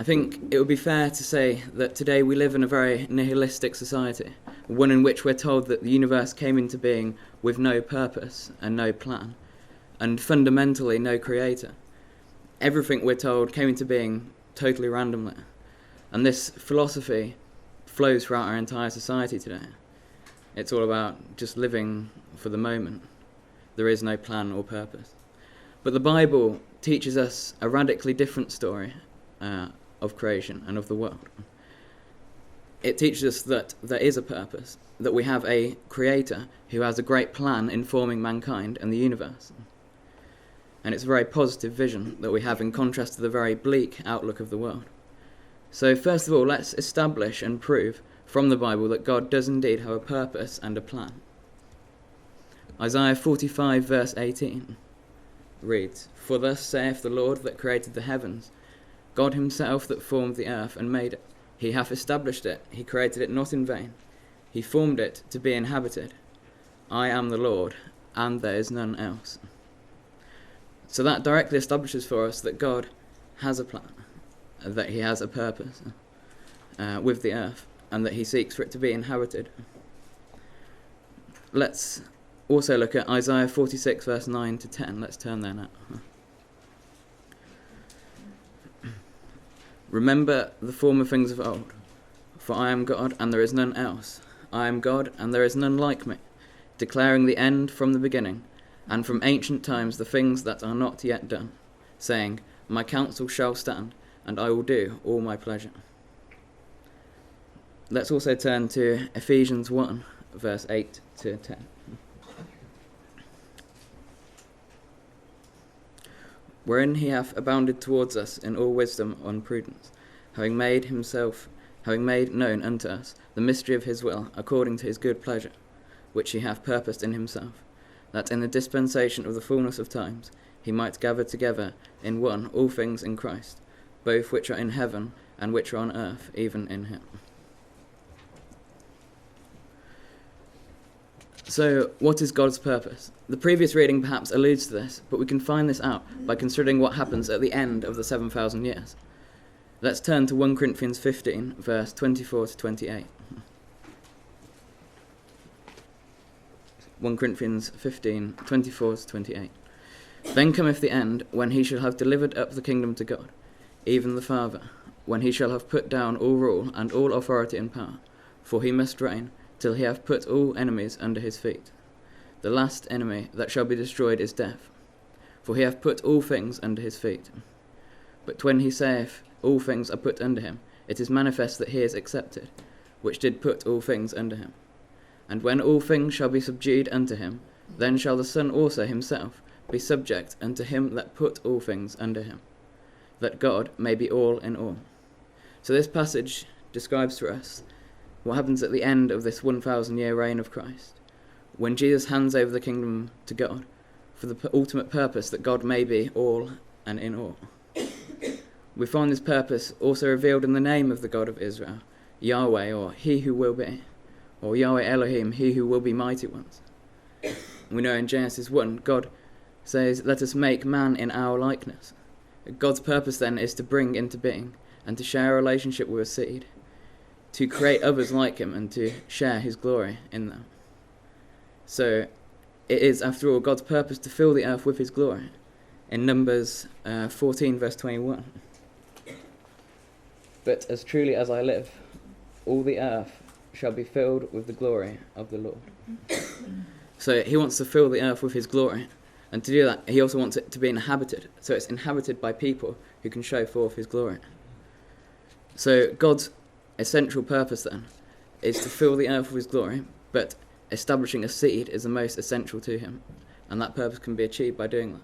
I think it would be fair to say that today we live in a very nihilistic society, one in which we're told that the universe came into being with no purpose and no plan, and fundamentally no creator. Everything, we're told, came into being totally randomly, and this philosophy flows throughout our entire society today. It's all about just living for the moment. There is no plan or purpose. But the Bible teaches us a radically different story of creation and of the world. It teaches us that there is a purpose, that we have a creator who has a great plan in forming mankind and the universe. And it's a very positive vision that we have in contrast to the very bleak outlook of the world. So first of all, let's establish and prove from the Bible that God does indeed have a purpose and a plan. Isaiah 45 verse 18 reads, "For thus saith the Lord that created the heavens, God himself that formed the earth and made it. He hath established it, he created it not in vain. He formed it to be inhabited. I am the Lord, and there is none else." So that directly establishes for us that God has a plan, that he has a purpose with the earth, and that he seeks for it to be inhabited. Let's also look at Isaiah 46 verse 9 to 10. Let's turn there now. "Remember the former things of old, for I am God, and there is none else. I am God, and there is none like me, declaring the end from the beginning, and from ancient times the things that are not yet done, saying, My counsel shall stand, and I will do all my pleasure." Let's also turn to Ephesians 1, verse 8 to 10. "Wherein he hath abounded towards us in all wisdom and prudence, having made known unto us the mystery of his will, according to his good pleasure, which he hath purposed in himself, that in the dispensation of the fullness of times he might gather together in one all things in Christ, both which are in heaven and which are on earth, even in him." So, what is God's purpose? The previous reading perhaps alludes to this, but we can find this out by considering what happens at the end of the 7,000 years. Let's turn to 1 Corinthians 15, verse 24 to 28. 1 Corinthians 15, 24 to 28. "Then cometh the end, when he shall have delivered up the kingdom to God, even the Father, when he shall have put down all rule and all authority and power, for he must reign, till he have put all enemies under his feet. The last enemy that shall be destroyed is death, for he hath put all things under his feet. But when he saith, All things are put under him, it is manifest that he is accepted, which did put all things under him. And when all things shall be subdued unto him, then shall the Son also himself be subject unto him that put all things under him, that God may be all in all." So this passage describes for us what happens at the end of this 1,000-year reign of Christ, when Jesus hands over the kingdom to God for the ultimate purpose that God may be all and in all. We find this purpose also revealed in the name of the God of Israel, Yahweh, or He who will be, or Yahweh Elohim, He who will be mighty ones. We know in Genesis 1, God says, "Let us make man in our likeness." God's purpose then is to bring into being and to share a relationship with a seed, to create others like him and to share his glory in them. So it is, after all, God's purpose to fill the earth with his glory. In Numbers 14 verse 21, "But as truly as I live, all the earth shall be filled with the glory of the Lord." So he wants to fill the earth with his glory, and to do that he also wants it to be inhabited, so it's inhabited by people who can show forth his glory. So God's essential purpose then is to fill the earth with his glory, but establishing a seed is the most essential to him, and that purpose can be achieved by doing that.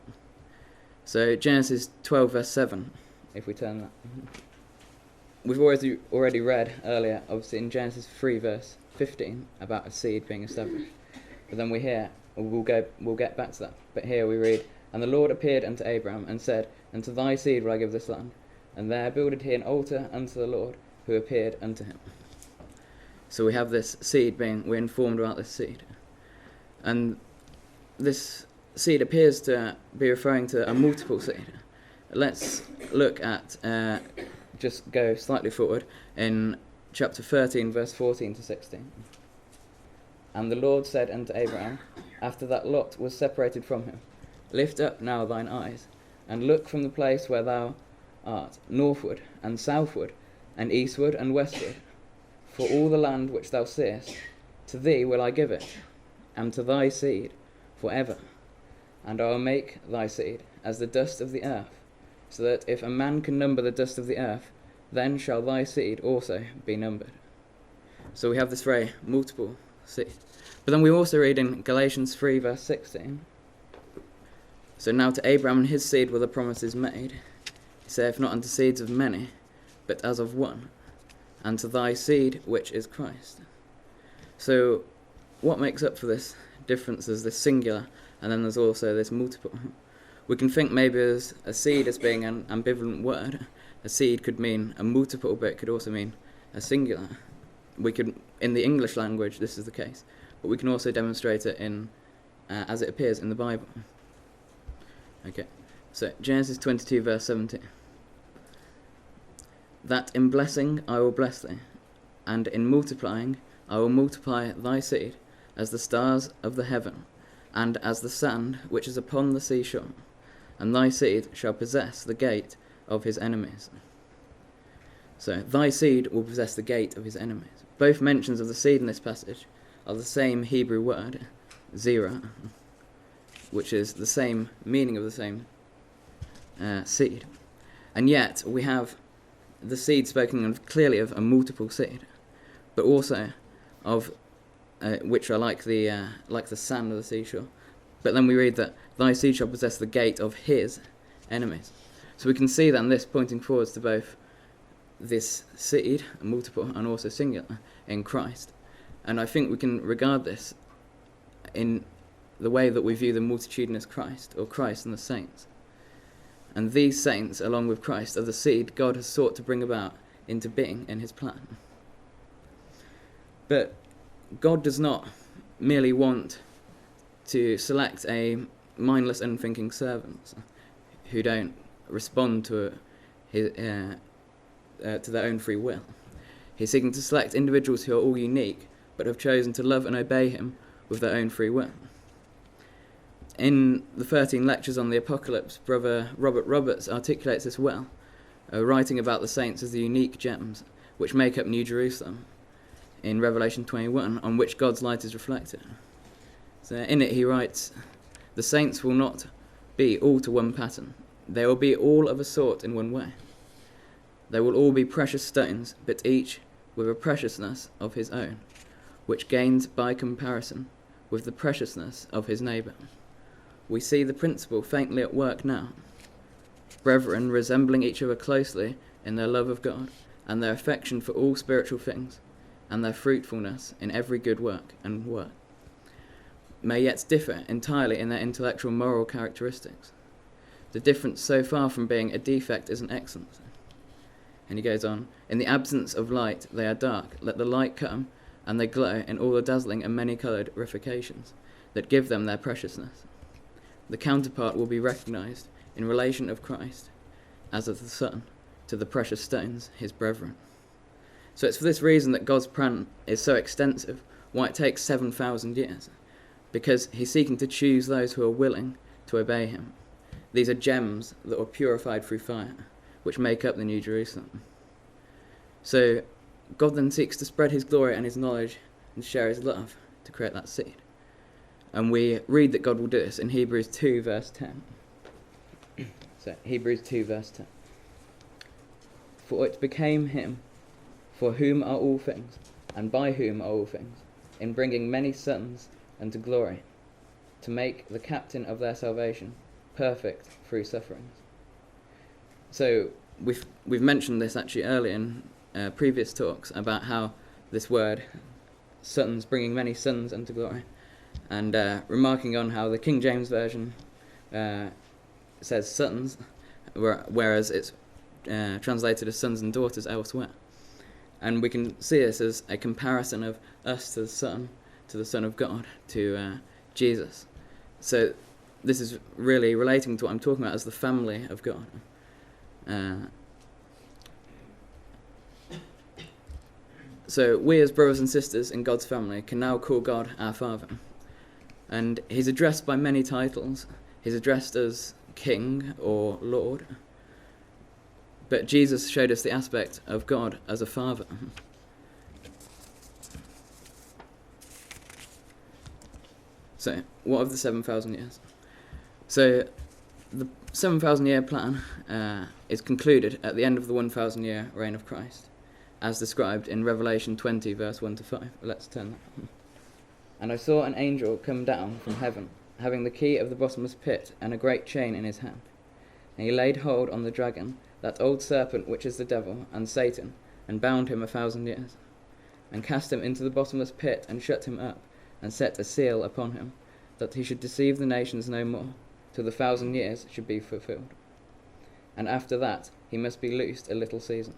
So Genesis 12 verse 7, if we turn that. We've already read earlier, obviously in Genesis 3 verse 15, about a seed being established. But then we'll get back to that. But here we read, "And the Lord appeared unto Abraham, and said, Unto thy seed will I give this land. And there builded he an altar unto the Lord, who appeared unto him." So we have this seed we're informed about this seed. And this seed appears to be referring to a multiple seed. Let's look at just go slightly forward in chapter 13, verse 14 to 16. And the Lord said unto Abraham, after that Lot was separated from him, lift up now thine eyes, and look from the place where thou art, northward and southward, and eastward and westward. For all the land which thou seest, to thee will I give it, and to thy seed for ever. And I will make thy seed as the dust of the earth, so that if a man can number the dust of the earth, then shall thy seed also be numbered. So we have this very multiple seed. But then we also read in Galatians 3, verse 16, so now to Abraham and his seed were the promises made. He saith not unto seeds of many, but as of one, and to thy seed, which is Christ. So what makes up for this difference is this singular, and then there's also this multiple. We can think maybe as a seed as being an ambivalent word. A seed could mean a multiple, but it could also mean a singular. We could, in the English language, this is the case, but we can also demonstrate it in as it appears in the Bible. Okay, so Genesis 22, verse 17. That in blessing I will bless thee, and in multiplying I will multiply thy seed as the stars of the heaven, and as the sand which is upon the seashore, and thy seed shall possess the gate of his enemies. So, thy seed will possess the gate of his enemies. Both mentions of the seed in this passage are the same Hebrew word, zerah, which is the same meaning of the same seed. And yet, we have the seed spoken of clearly of a multiple seed, but also of which are like the sand of the seashore. But then we read that thy seed shall possess the gate of his enemies. So we can see then this pointing forwards to both this seed, multiple and also singular, in Christ. And I think we can regard this in the way that we view the multitudinous Christ, or Christ and the saints. And these saints, along with Christ, are the seed God has sought to bring about into being in his plan. But God does not merely want to select a mindless, unthinking servants who don't respond to their own free will. He's seeking to select individuals who are all unique, but have chosen to love and obey him with their own free will. In the 13 lectures on the Apocalypse, Brother Robert Roberts articulates this well, writing about the saints as the unique gems which make up New Jerusalem in Revelation 21, on which God's light is reflected. So in it he writes, the saints will not be all to one pattern. They will be all of a sort in one way. They will all be precious stones, but each with a preciousness of his own, which gains by comparison with the preciousness of his neighbour. We see the principle faintly at work now. Brethren resembling each other closely in their love of God, and their affection for all spiritual things, and their fruitfulness in every good work and word, may yet differ entirely in their intellectual moral characteristics. The difference so far from being a defect is an excellence. And he goes on, in the absence of light they are dark, let the light come, and they glow in all the dazzling and many-coloured ramifications that give them their preciousness. The counterpart will be recognised in relation of Christ, as of the Son, to the precious stones, his brethren. So it's for this reason that God's plan is so extensive, why it takes 7,000 years, because he's seeking to choose those who are willing to obey him. These are gems that were purified through fire, which make up the New Jerusalem. So God then seeks to spread his glory and his knowledge and share his love to create that seed. And we read that God will do this in Hebrews 2 verse 10. So Hebrews 2 verse 10. For it became him, for whom are all things, and by whom are all things, in bringing many sons unto glory, to make the captain of their salvation perfect through sufferings. So we've mentioned this actually earlier in previous talks about how this word sons, bringing many sons unto glory, and remarking on how the King James Version says sons, whereas it's translated as sons and daughters elsewhere. And we can see this as a comparison of us to the Son of God, to Jesus. So this is really relating to what I'm talking about as the family of God. So we as brothers and sisters in God's family can now call God our Father. And he's addressed by many titles. He's addressed as King or Lord. But Jesus showed us the aspect of God as a Father. So, what of the 7,000 years? So, the 7,000 year plan is concluded at the end of the 1,000 year reign of Christ, as described in Revelation 20, verse 1 to 5. Let's turn that. And I saw an angel come down from heaven, having the key of the bottomless pit and a great chain in his hand. And he laid hold on the dragon, that old serpent which is the devil and Satan, and bound him 1,000 years, and cast him into the bottomless pit, and shut him up, and set a seal upon him, that he should deceive the nations no more, till the 1,000 years should be fulfilled. And after that he must be loosed a little season.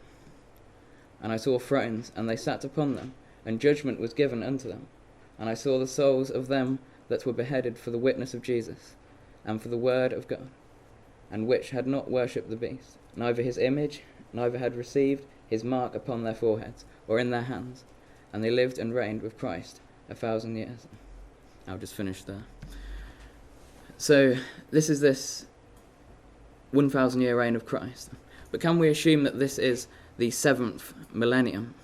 And I saw thrones, and they sat upon them, and judgment was given unto them. And I saw the souls of them that were beheaded for the witness of Jesus, and for the word of God, and which had not worshipped the beast, neither his image, neither had received his mark upon their foreheads, or in their hands. And they lived and reigned with Christ 1,000 years. I'll just finish there. So, this is this 1,000 year reign of Christ. But can we assume that this is the 7th millennium?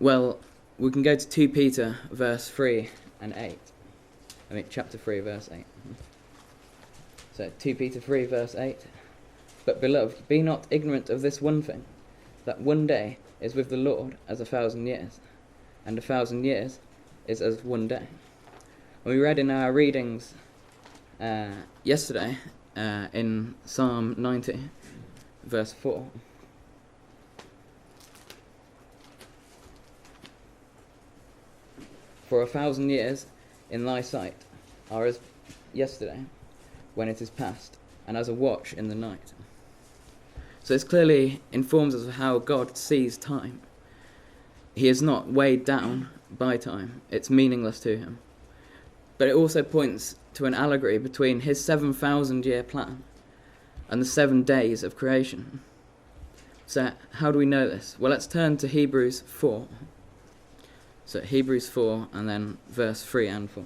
Well, we can go to 2 Peter verse 3 and 8. Chapter 3 verse 8. So 2 Peter 3 verse 8. But beloved, be not ignorant of this one thing, that one day is with the Lord as 1,000 years, and 1,000 years is as one day. And we read in our readings yesterday in Psalm 90 verse 4. For 1,000 years in thy sight are as yesterday, when it is past, and as a watch in the night. So this clearly informs us of how God sees time. He is not weighed down by time. It's meaningless to him. But it also points to an allegory between his 7,000 year plan and the 7 days of creation. So how do we know this? Well, let's turn to Hebrews 4. So Hebrews 4 and then verse 3 and 4.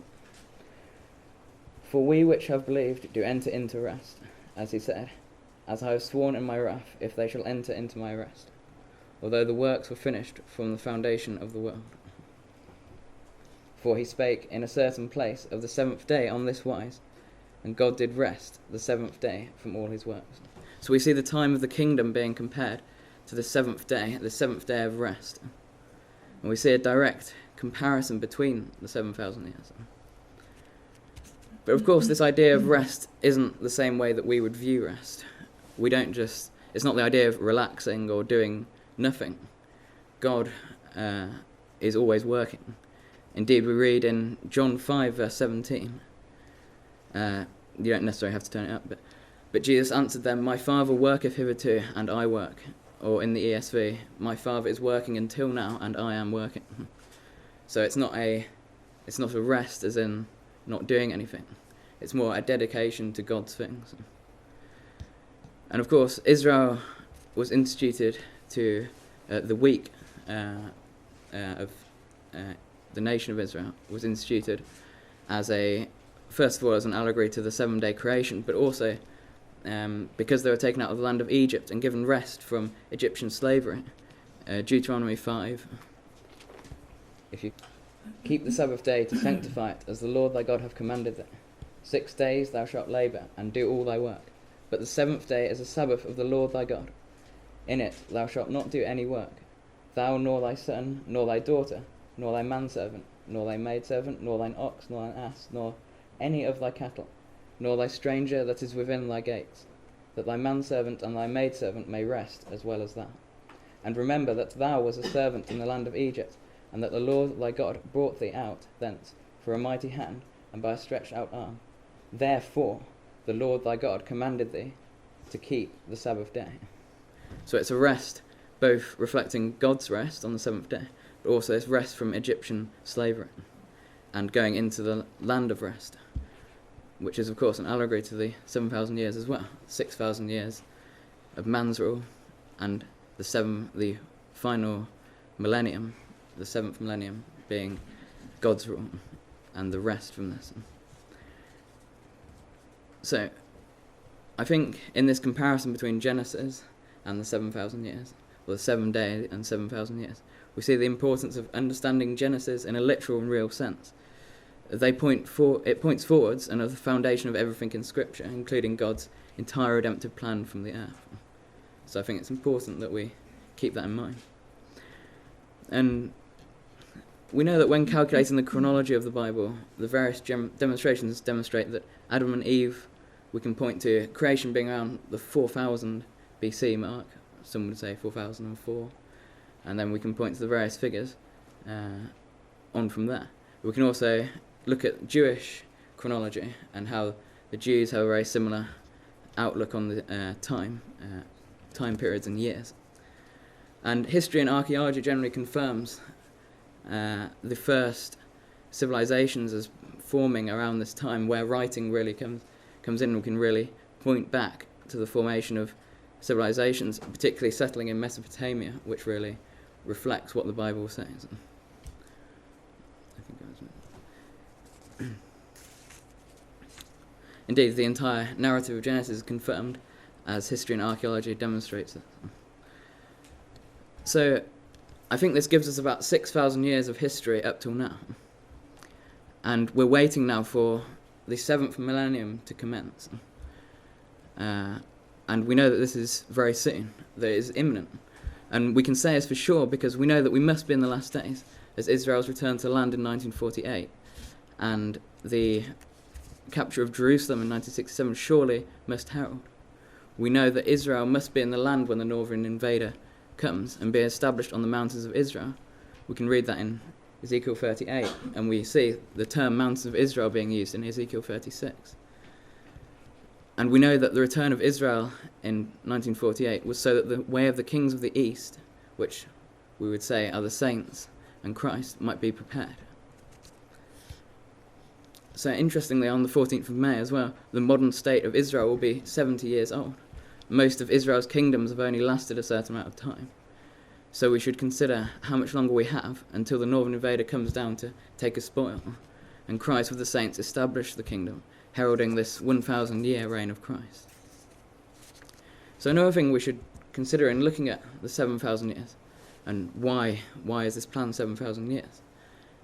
For we which have believed do enter into rest, as he said, as I have sworn in my wrath, if they shall enter into my rest, although the works were finished from the foundation of the world. For he spake in a certain place of the 7th day on this wise, and God did rest the 7th day from all his works. So we see the time of the kingdom being compared to the 7th day of rest. And we see a direct comparison between the 7,000 years. But of course, this idea of rest isn't the same way that we would view rest. It's not the idea of relaxing or doing nothing. God is always working. Indeed, we read in John 5, verse 17. You don't necessarily have to turn it up, but Jesus answered them, My Father worketh hitherto, and I work. Or in the ESV, my Father is working until now, and I am working. So it's not a rest as in not doing anything. It's more a dedication to God's things. And of course, Israel was instituted to the week of the nation of Israel was instituted as first of all as an allegory to the 7-day creation, but also because they were taken out of the land of Egypt and given rest from Egyptian slavery. Deuteronomy 5. If you keep the Sabbath day to sanctify it, as the Lord thy God hath commanded thee. 6 days thou shalt labour, and do all thy work. But the 7th day is a Sabbath of the Lord thy God. In it thou shalt not do any work, thou nor thy son, nor thy daughter, nor thy manservant, nor thy maidservant, nor thine ox, nor thine ass, nor any of thy cattle, nor thy stranger that is within thy gates, that thy manservant and thy maidservant may rest as well as thou. And remember that thou wast a servant in the land of Egypt, and that the Lord thy God brought thee out thence for a mighty hand, and by a stretched out arm. Therefore the Lord thy God commanded thee to keep the Sabbath day. So it's a rest, both reflecting God's rest on the 7th day, but also this rest from Egyptian slavery, and going into the land of rest, which is of course an allegory to the 7,000 years as well. 6,000 years of man's rule, and the final millennium, the 7th millennium, being God's rule and the rest from this. So I think in this comparison between Genesis and the 7,000 years, or the 7 days and 7,000 years, we see the importance of understanding Genesis in a literal and real sense. It points forwards and are the foundation of everything in Scripture, including God's entire redemptive plan from the earth. So I think it's important that we keep that in mind. And we know that when calculating the chronology of the Bible, the various demonstrations demonstrate that Adam and Eve, we can point to creation being around the 4000 BC mark. Some would say 4004. And then we can point to the various figures on from there. We can also look at Jewish chronology and how the Jews have a very similar outlook on the time periods and years. And history and archaeology generally confirms the first civilizations as forming around this time, where writing really comes in. We can really point back to the formation of civilizations, particularly settling in Mesopotamia, which really reflects what the Bible says. Indeed, the entire narrative of Genesis is confirmed, as history and archaeology demonstrates it. So I think this gives us about 6,000 years of history up till now. And we're waiting now for the 7th millennium to commence. And we know that this is very soon, that it is imminent. And we can say this for sure because we know that we must be in the last days, as Israel's return to land in 1948 and the capture of Jerusalem in 1967 surely must herald. We know that Israel must be in the land when the northern invader comes and be established on the mountains of Israel. We can read that in Ezekiel 38, and we see the term mountains of Israel being used in Ezekiel 36. And we know that the return of Israel in 1948 was so that the way of the kings of the East, which we would say are the saints and Christ, might be prepared. So interestingly, on the 14th of May as well, the modern state of Israel will be 70 years old. Most of Israel's kingdoms have only lasted a certain amount of time. So we should consider how much longer we have until the northern invader comes down to take a spoil, and Christ with the saints establish the kingdom, heralding this 1,000-year reign of Christ. So another thing we should consider in looking at the 7,000 years, and why is this plan 7,000 years,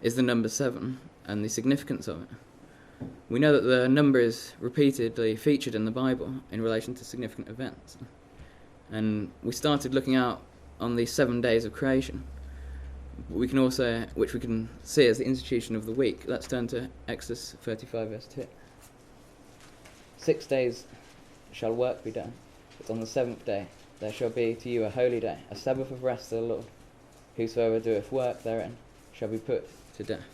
is the number 7 and the significance of it. We know that the number is repeatedly featured in the Bible in relation to significant events. And we started looking out on the 7 days of creation. We can also, which we can see as the institution of the week. Let's turn to Exodus 35 verse 2. 6 days shall work be done, but on the 7th day there shall be to you a holy day, a Sabbath of rest to the Lord. Whosoever doeth work therein shall be put to death.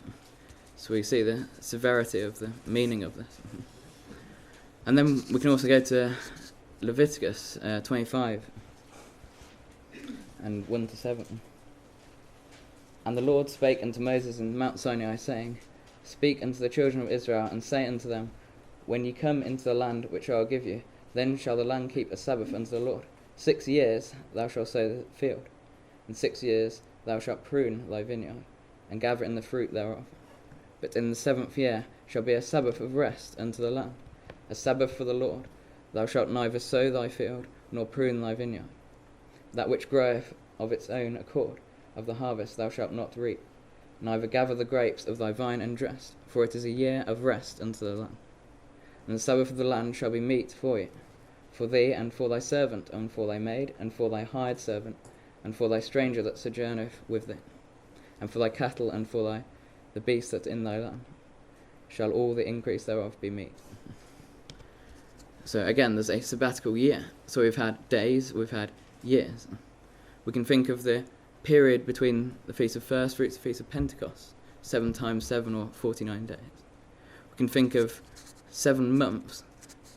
So we see the severity of the meaning of this. And then we can also go to Leviticus 25 and 1 to 7. And the Lord spake unto Moses in Mount Sinai, saying, Speak unto the children of Israel, and say unto them, When ye come into the land which I will give you, then shall the land keep a Sabbath unto the Lord. 6 years thou shalt sow the field, and 6 years thou shalt prune thy vineyard, and gather in the fruit thereof. But in the 7th year shall be a Sabbath of rest unto the land, a Sabbath for the Lord. Thou shalt neither sow thy field, nor prune thy vineyard. That which groweth of its own accord of the harvest thou shalt not reap, neither gather the grapes of thy vine and dress, for it is a year of rest unto the land. And the Sabbath of the land shall be meat for you, for thee, and for thy servant, and for thy maid, and for thy hired servant, and for thy stranger that sojourneth with thee, and for thy cattle, and for the beast that's in thy land, shall all the increase thereof be meat. So again, there's a sabbatical year. So we've had days, we've had years. We can think of the period between the Feast of First Fruits and the Feast of Pentecost, 7 times 7 or 49 days. We can think of 7 months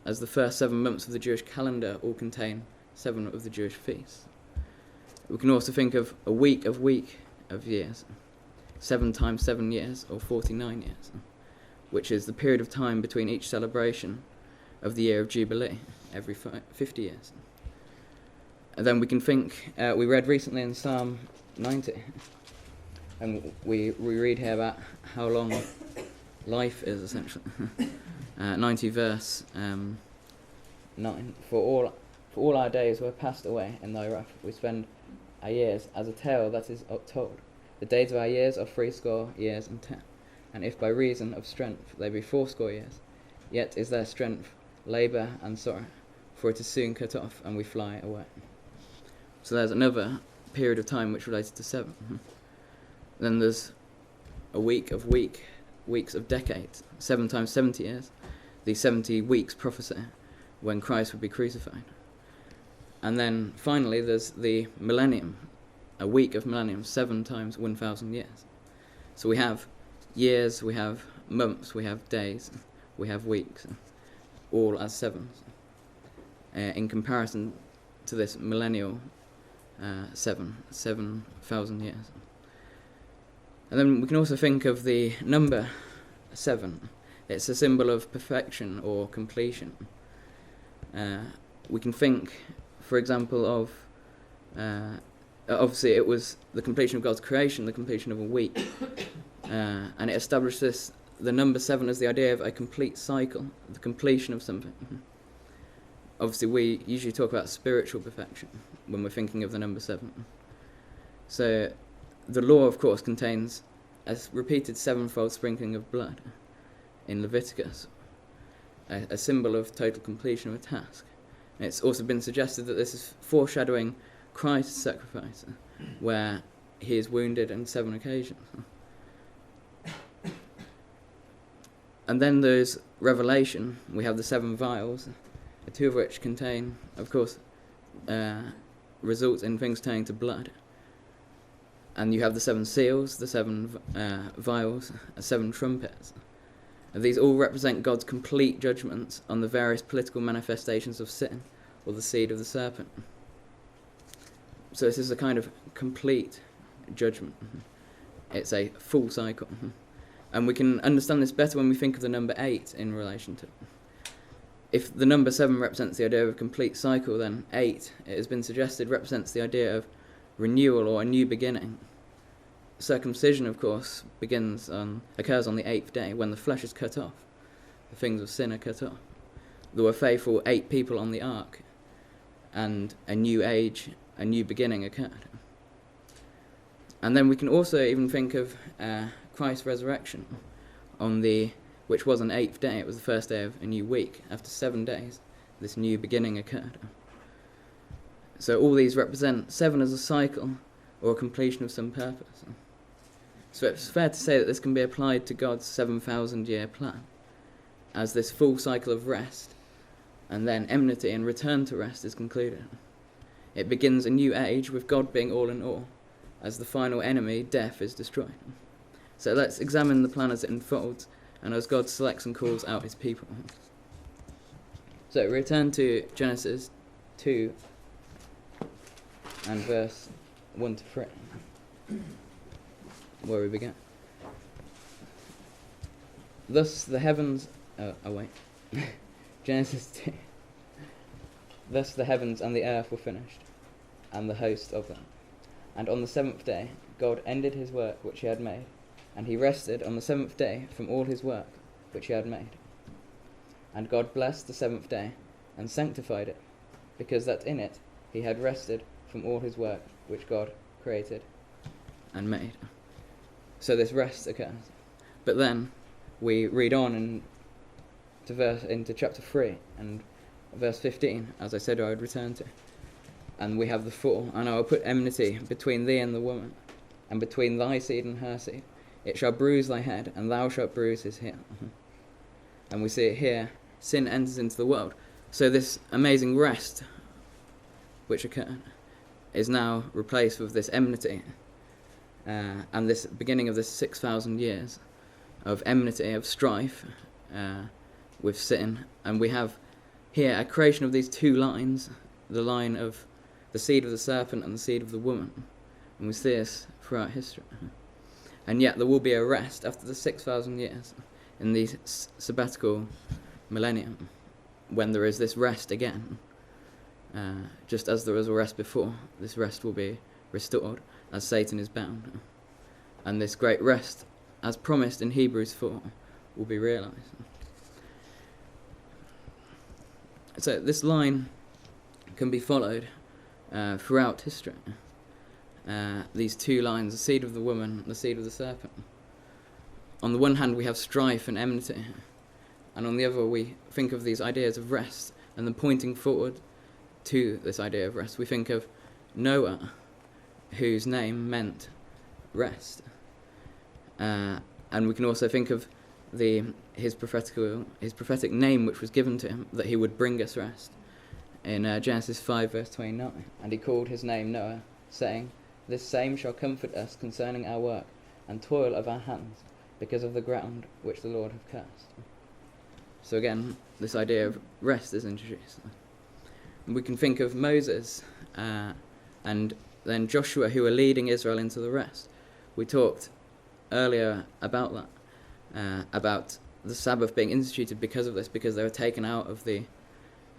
as the first 7 months of the Jewish calendar all contain 7 of the Jewish feasts. We can also think of a week of years, 7 times 7 years, or 49 years, which is the period of time between each celebration of the year of Jubilee, every 50 years. And then we can think, we read recently in Psalm 90. And we read here about how long life is, essentially. 90 verse 9. For all our days were passed away in thy wrath. We spend our years as a tale that is told. The days of our years are 80 years and 10. And if by reason of strength they be 80 years, yet is their strength labour and sorrow, for it is soon cut off, and we fly away. So there's another period of time which related to 7. Then there's a weeks of decades, 7 times 70 years, the 70 weeks prophecy when Christ would be crucified. And then finally there's the millennium, a week of millennium, 7 times 1,000 years. So we have years, we have months, we have days, we have weeks, all as 7s, in comparison to this millennial 7,000 years. And then we can also think of the number 7. It's a symbol of perfection or completion. We can think, for example, of obviously it was the completion of God's creation, the completion of a week, and it established the number 7 as the idea of a complete cycle, the completion of something. Obviously we usually talk about spiritual perfection when we're thinking of the number 7. So the law, of course, contains a repeated 7-fold sprinkling of blood in Leviticus, a symbol of total completion of a task. And it's also been suggested that this is foreshadowing Christ's sacrifice, where he is wounded on 7 occasions. And then there's Revelation. We have the 7 vials, 2 of which contain, of course, results in things turning to blood. And you have the 7 seals, the 7 vials, 7 trumpets. And these all represent God's complete judgments on the various political manifestations of sin, or the seed of the serpent. So this is a kind of complete judgment. It's a full cycle. And we can understand this better when we think of the number 8 in relation to it. If the number 7 represents the idea of a complete cycle, then 8, it has been suggested, represents the idea of renewal or a new beginning. Circumcision, of course, occurs on the 8th day, when the flesh is cut off. The things of sin are cut off. There were faithful 8 people on the ark, and a new age, a new beginning occurred. And then we can also even think of Christ's resurrection, which was on 8th day. It was the first day of a new week. After 7 days, this new beginning occurred. So all these represent 7 as a cycle, or a completion of some purpose. So it's fair to say that this can be applied to God's 7,000-year plan, as this full cycle of rest, and then enmity and return to rest is concluded. It begins a new age with God being all in all, as the final enemy, death, is destroyed. So let's examine the plan as it unfolds, and as God selects and calls out his people. So return to Genesis 2 and verse 1 to 3, where we begin. Thus the heavens... Genesis 2. Thus the heavens and the earth were finished, and the host of them. And on the 7th day God ended his work which he had made, and he rested on the 7th day from all his work which he had made. And God blessed the 7th day, and sanctified it, because that in it he had rested from all his work which God created and made. So this rest occurs. But then we read on into chapter 3 and verse 15, as I said I would return to. And we have the fall. And I will put enmity between thee and the woman, and between thy seed and her seed. It shall bruise thy head, and thou shalt bruise his heel. And we see it here. Sin enters into the world. So this amazing rest which occurred is now replaced with this enmity, and this beginning of this 6,000 years of enmity, of strife with sin. And we have here a creation of these 2 lines, the line of the seed of the serpent and the seed of the woman. And we see this throughout history. And yet there will be a rest after the 6,000 years in the sabbatical millennium, when there is this rest again. Just as there was a rest before, this rest will be restored as Satan is bound. And this great rest, as promised in Hebrews 4, will be realised. So this line can be followed throughout history. These two lines, the seed of the woman, the seed of the serpent. On the one hand, we have strife and enmity, and on the other, we think of these ideas of rest, and then pointing forward to this idea of rest, we think of Noah, whose name meant rest. And we can also think of his prophetic name which was given to him, that he would bring us rest. In Genesis 5 verse 29, and he called his name Noah, saying, "This same shall comfort us concerning our work and toil of our hands, because of the ground which the Lord hath cursed." So again, this idea of rest is introduced. We can think of Moses and then Joshua, who are leading Israel into the rest. We talked earlier about that, about the Sabbath being instituted because of this, because they were taken out of the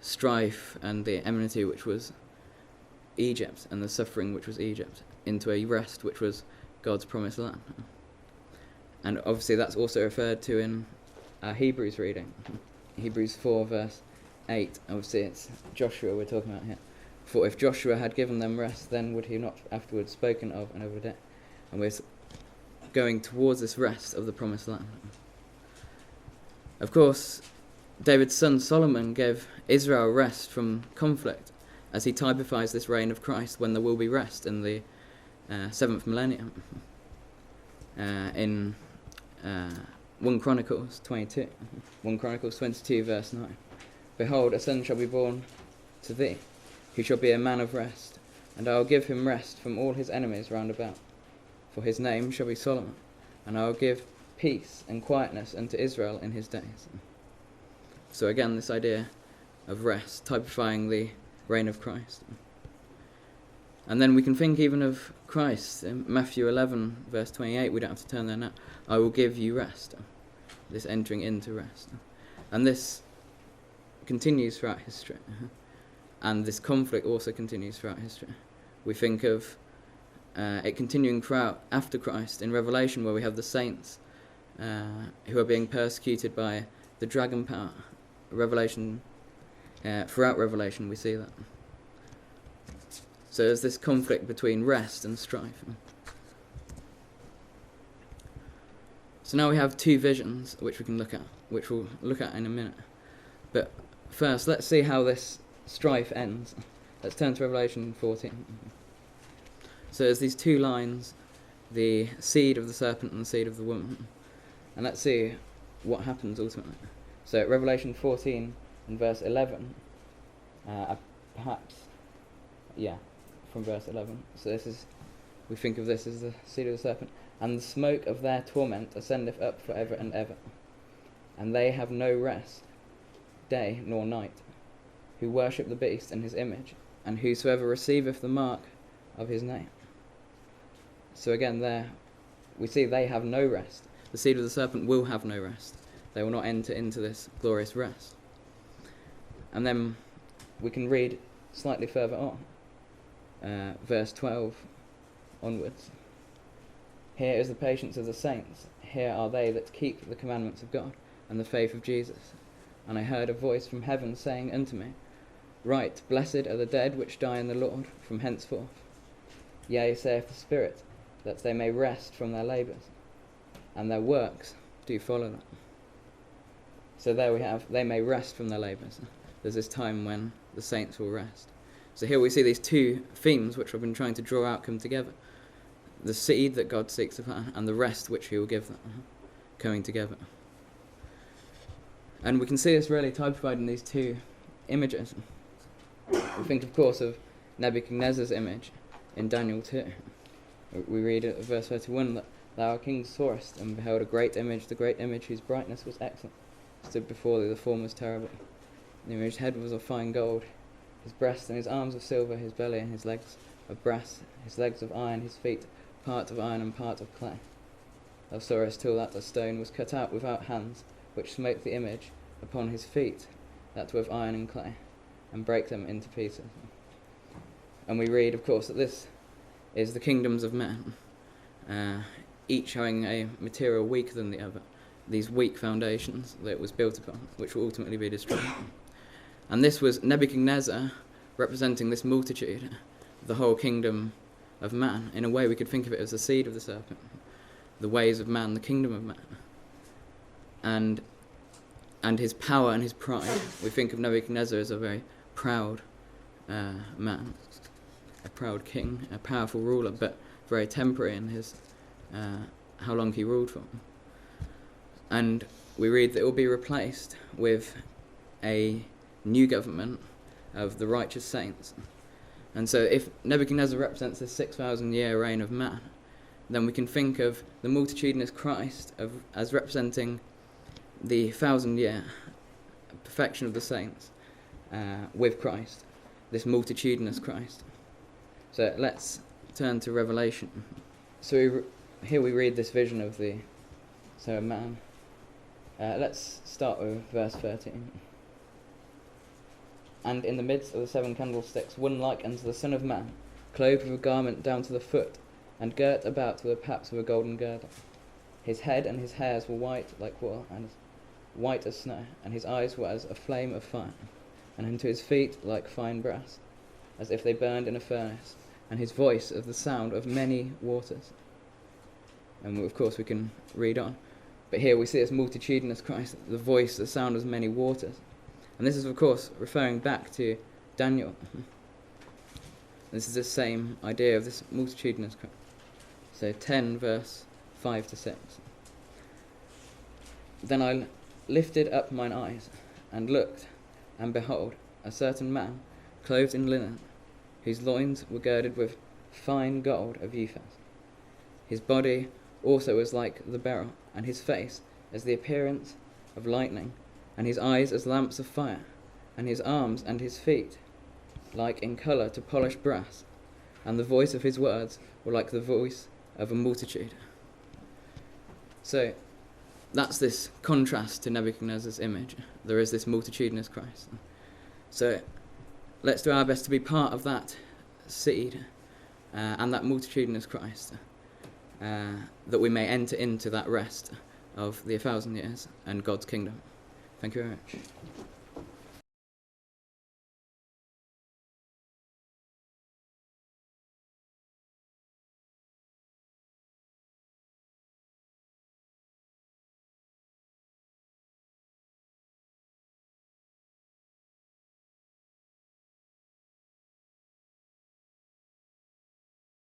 strife and the enmity which was Egypt and the suffering which was Egypt, into a rest which was God's promised land. And obviously that's also referred to in our Hebrews reading, Hebrews 4 verse 8. Obviously it's Joshua we're talking about here. "For if Joshua had given them rest, then would he not afterwards spoken of another day?" And we're going towards this rest of the promised land. Of course, David's son Solomon gave Israel rest from conflict, as he typifies this reign of Christ when there will be rest in the 7th millennium. In 1 Chronicles 22, 1 Chronicles 22 verse 9. "Behold, a son shall be born to thee, who shall be a man of rest, and I will give him rest from all his enemies round about. For his name shall be Solomon, and I will give peace and quietness unto Israel in his days." So again, this idea of rest, typifying the reign of Christ. And then we can think even of Christ in Matthew 11 verse 28. We don't have to turn there now. "I will give you rest." This entering into rest. And this continues throughout history. And this conflict also continues throughout history. We think of it continuing throughout after Christ in Revelation, where we have the saints who are being persecuted by the dragon power. Throughout Revelation we see that. So there's this conflict between rest and strife. So now we have two visions which we can look at, which we'll look at in a minute. But first, let's see how this strife ends. Let's turn to Revelation 14. So there's these two lines, the seed of the serpent and the seed of the woman. And let's see what happens ultimately. So at Revelation 14 and verse 11, from verse 11. So this is, we think of this as the seed of the serpent. "And the smoke of their torment ascendeth up for ever and ever. And they have no rest, day nor night, who worship the beast and his image, and whosoever receiveth the mark of his name." So again there, we see they have no rest. The seed of the serpent will have no rest. They will not enter into this glorious rest. And then we can read slightly further on, verse 12 onwards. "Here is the patience of the saints. Here are they that keep the commandments of God and the faith of Jesus. And I heard a voice from heaven saying unto me, Write, blessed are the dead which die in the Lord from henceforth. Yea, saith the Spirit, that they may rest from their labours, and their works do follow them." So there we have, they may rest from their labours. There's this time when the saints will rest. So here we see these two themes which I've been trying to draw out come together. The seed that God seeks upon, and the rest which he will give them, coming together. And we can see this really typified in these two images. We think, of course, of Nebuchadnezzar's image in Daniel 2. We read at verse 31 that "Thou, king, sawest, and beheld a great image, the great image whose brightness was excellent, stood before thee, the form was terrible. The image's head was of fine gold, his breast and his arms of silver, his belly and his legs of brass, his legs of iron, his feet part of iron and part of clay. Thou sawest till that the stone was cut out without hands, which smote the image upon his feet, that were of iron and clay, and brake them into pieces." And we read, of course, that this is the kingdoms of men, each having a material weaker than the other, these weak foundations that it was built upon, which will ultimately be destroyed. And this was Nebuchadnezzar representing this multitude, the whole kingdom of man. In a way, we could think of it as the seed of the serpent, the ways of man, the kingdom of man. And his power and his pride. We think of Nebuchadnezzar as a very proud man, a proud king, a powerful ruler, but very temporary in his how long he ruled for. And we read that it will be replaced with a new government of the righteous saints. And so if Nebuchadnezzar represents this 6,000-year reign of man, then we can think of the multitudinous Christ as representing the 1,000-year perfection of the saints with Christ, this multitudinous Christ. So let's turn to Revelation. So here we read this vision of the Son of Man. Let's start with verse 13. And in the midst of the 7 candlesticks, one like unto the Son of Man, clothed with a garment down to the foot, and girt about with the paps of a golden girdle. His head and his hairs were white like wool, and white as snow, and his eyes were as a flame of fire, and unto his feet like fine brass, as if they burned in a furnace, and his voice of the sound of many waters. And of course we can read on. But here we see this multitudinous Christ, the voice, the sound of many waters. And this is of course referring back to Daniel. This is the same idea of this multitudinous Christ. So 10 verse 5 to 6. Then I lifted up mine eyes, and looked, and behold, a certain man, clothed in linen, whose loins were girded with fine gold of Uphaz. His body also was like the beryl, and his face as the appearance of lightning, and his eyes as lamps of fire, and his arms and his feet like in colour to polished brass, and the voice of his words were like the voice of a multitude. So that's this contrast to Nebuchadnezzar's image. There is this multitudinous Christ. So let's do our best to be part of that seed and that multitudinous Christ, that we may enter into that rest of the 1,000 years and God's kingdom. Thank you very much.